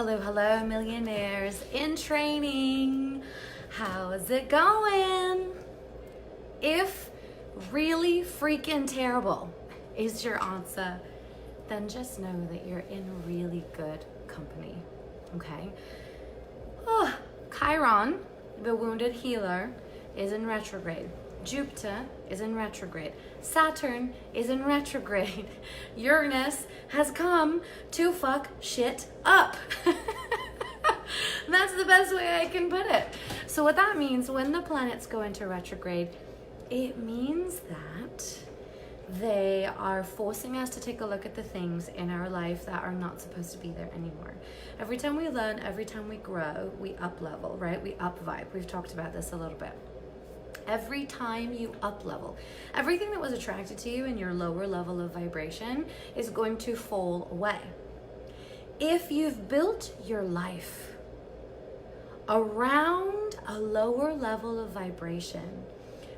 Hello, millionaires in training. How's it going? If really freaking terrible is your answer, then just know that you're in really good company, okay? Chiron, the wounded healer, is in retrograde. Jupiter is in retrograde. Saturn is in retrograde. Uranus has come to fuck shit up. That's the best way I can put it. So what that means, when the planets go into retrograde, it means that they are forcing us to take a look at the things in our life that are not supposed to be there anymore. Every time we learn, every time we grow, we up level, right? We up vibe. We've talked about this a little bit. Every time you up level, everything that was attracted to you in your lower level of vibration is going to fall away. If you've built your life around a lower level of vibration,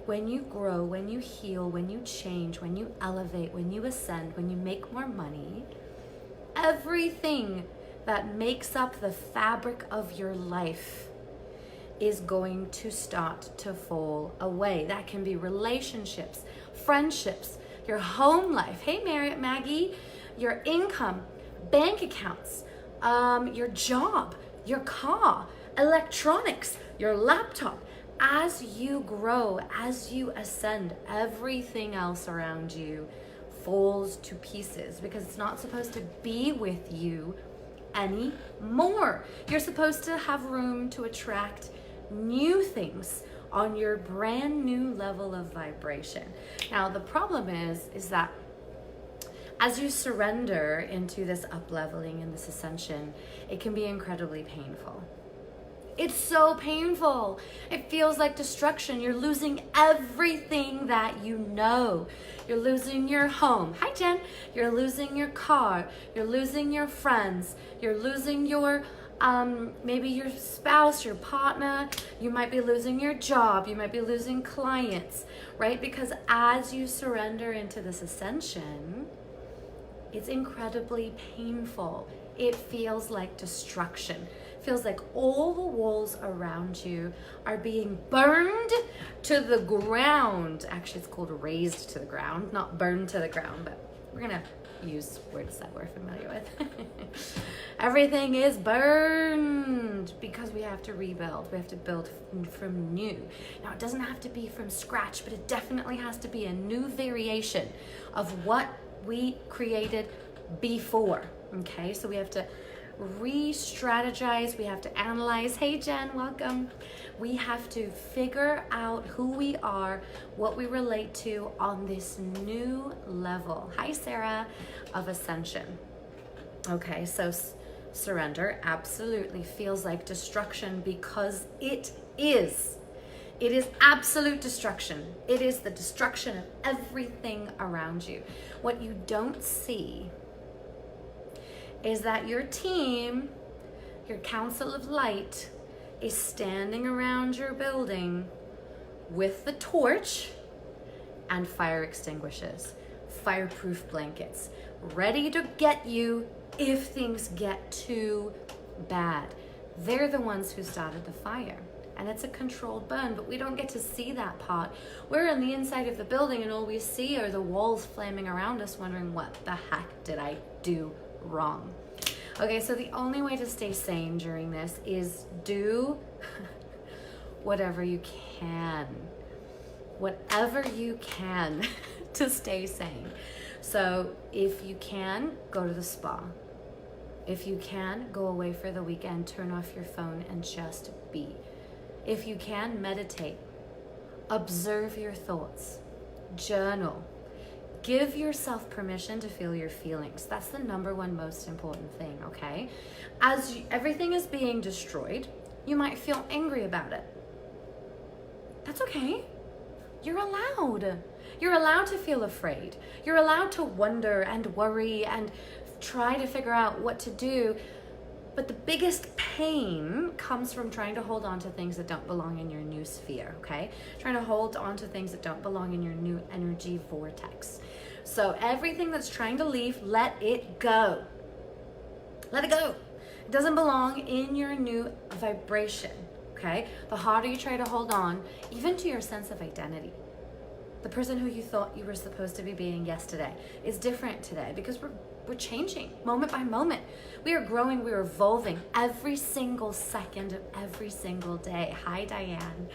when you grow, when you heal, when you change, when you elevate, when you ascend, when you make more money, everything that makes up the fabric of your life is going to start to fall away. That can be relationships, friendships, your home life. Hey, Maggie, your income, bank accounts, your job, your car, electronics, your laptop. As you grow, as you ascend, everything else around you falls to pieces because it's not supposed to be with you anymore. You're supposed to have room to attract new things on your brand new level of vibration. Now, the problem is that as you surrender into this up-leveling and this ascension, it can be incredibly painful. It's so painful. It feels like destruction. You're losing everything that you know. You're losing your home. Hi, Jen. You're losing your car. You're losing your friends. You're losing your maybe your spouse, your partner. You might be losing your job. You might be losing clients, right? Because as you surrender into this ascension, it's incredibly painful. It feels like destruction. It feels like all the walls around you are being burned to the ground. Actually, it's called razed to the ground, not burned to the ground, but we're gonna use words that we're familiar with. Everything is burned because we have to rebuild. We have to build from new. Now, it doesn't have to be from scratch, but it definitely has to be a new variation of what we created before. Okay, so we have to re-strategize, we have to analyze. Hey Jen, welcome. We have to figure out who we are, what we relate to on this new level. Hi Sarah, of ascension. Okay, so surrender absolutely feels like destruction because it is. It is absolute destruction. It is the destruction of everything around you. What you don't see is that your team, your council of light, is standing around your building with the torch and fire extinguishers, fireproof blankets, ready to get you if things get too bad. They're the ones who started the fire. And it's a controlled burn, but we don't get to see that part. We're on the inside of the building and all we see are the walls flaming around us, wondering what the heck did I do wrong? Okay, so the only way to stay sane during this is do whatever you can. Whatever you can to stay sane. So if you can, go to the spa. If you can, go away for the weekend, turn off your phone and just be. If you can, meditate. Observe your thoughts. Journal. Give yourself permission to feel your feelings. That's the number one most important thing, okay? As everything is being destroyed, you might feel angry about it. That's okay. You're allowed. You're allowed to feel afraid. You're allowed to wonder and worry and try to figure out what to do. But the biggest pain comes from trying to hold on to things that don't belong in your new sphere, okay? Trying to hold on to things that don't belong in your new energy vortex. So everything that's trying to leave, let it go. Let it go. doesn't belong in your new vibration, okay? The harder you try to hold on, even to your sense of identity. The person who you thought you were supposed to be being yesterday is different today because we're changing moment by moment. We are growing, we are evolving every single second of every single day. Hi, Diane.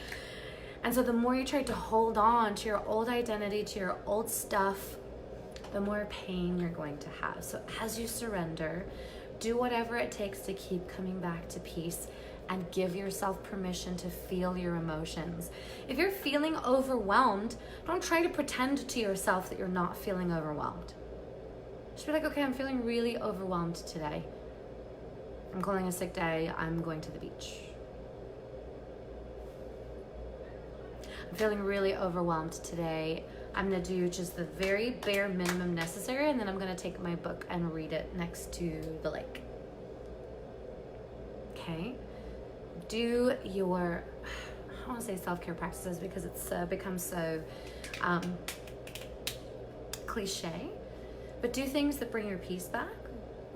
And so the more you try to hold on to your old identity, to your old stuff, the more pain you're going to have. So as you surrender, do whatever it takes to keep coming back to peace and give yourself permission to feel your emotions. If you're feeling overwhelmed, don't try to pretend to yourself that you're not feeling overwhelmed. Just be like, okay, I'm feeling really overwhelmed today. I'm calling a sick day. I'm going to the beach. I'm feeling really overwhelmed today. I'm gonna do just the very bare minimum necessary, and then I'm gonna take my book and read it next to the lake. Okay? Do your, I don't want to say self-care practices because it's become so cliche, but do things that bring your peace back,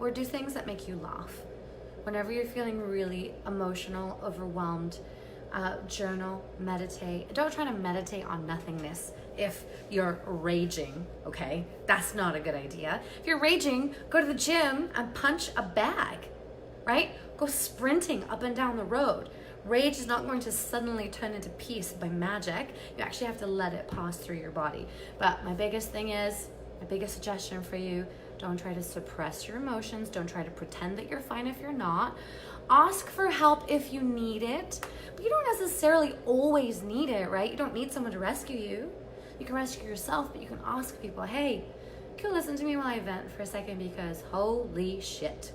or do things that make you laugh. Whenever you're feeling really emotional, overwhelmed, journal, meditate. Don't try to meditate on nothingness if you're raging, okay? That's not a good idea. If you're raging, go to the gym and punch a bag, right? Go sprinting up and down the road. Rage is not going to suddenly turn into peace by magic. You actually have to let it pass through your body. But my biggest suggestion for you, don't try to suppress your emotions. Don't try to pretend that you're fine if you're not. Ask for help if you need it, but you don't necessarily always need it, right? You don't need someone to rescue you. You can rescue yourself, but you can ask people, hey, can you listen to me while I vent for a second, because holy shit.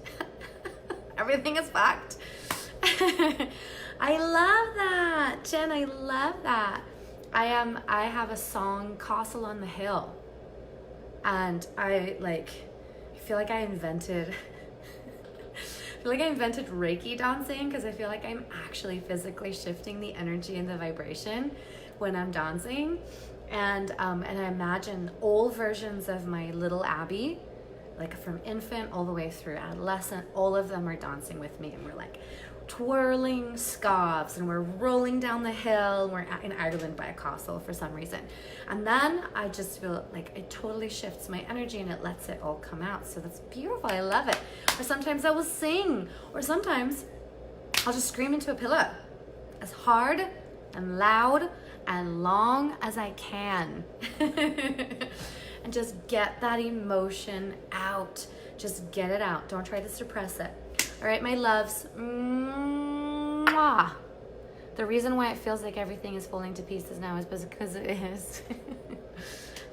Everything is fact. I love that, Jen. I love that. I have a song, Castle on the Hill, and I feel like I invented Reiki dancing, because I feel like I'm actually physically shifting the energy and the vibration when I'm dancing, and I imagine all versions of my little Abby, like from infant all the way through adolescent, all of them are dancing with me, and we're like twirling scarves and we're rolling down the hill. We're in Ireland by a castle for some reason, and then I just feel like it totally shifts my energy and it lets it all come out. So that's beautiful. I love it. Or sometimes I will sing, or sometimes I'll just scream into a pillow as hard and loud and long as I can. And just get that emotion out. Just get it out. Don't try to suppress it. All right, my loves. Mwah. The reason why it feels like everything is falling to pieces now is because it is.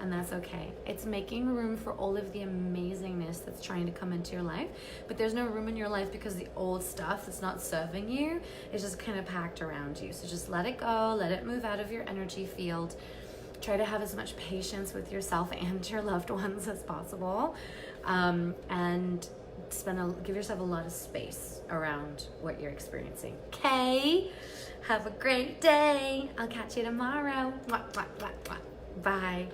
And that's okay. It's making room for all of the amazingness that's trying to come into your life. But there's no room in your life because the old stuff that's not serving you is just kind of packed around you. So just let it go. Let it move out of your energy field. Try to have as much patience with yourself and your loved ones as possible. And give yourself a lot of space around what you're experiencing. Okay? Have a great day. I'll catch you tomorrow. Bye.